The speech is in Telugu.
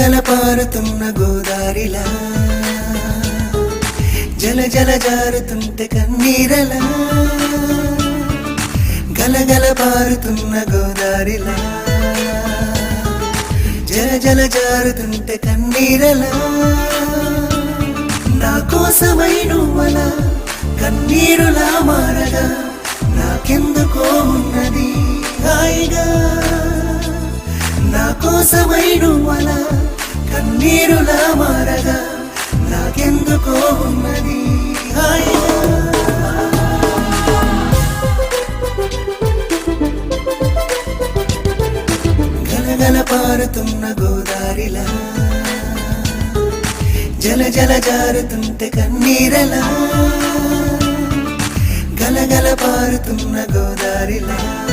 గలగల పారుతున్న గోదారిలా జల జల జారుతుంటే కన్నీరలా గలగల పారుతున్న గోదారిలా జల జల జారుతుంటే కన్నీరలా నా కోసమై నువ్వలా కన్నీరులా మారగా నాకెందుకో ఉన్నది హాయిగా నా కోసమై నువ్వలా కన్నీరులా మారగా నాకెందుకో ఉన్నది హాయిగా గలగల పారుతున్న గోదారిలా జల జల జారుతుంటే కన్నీరలా గలగల పారుతున్న గోదారిలా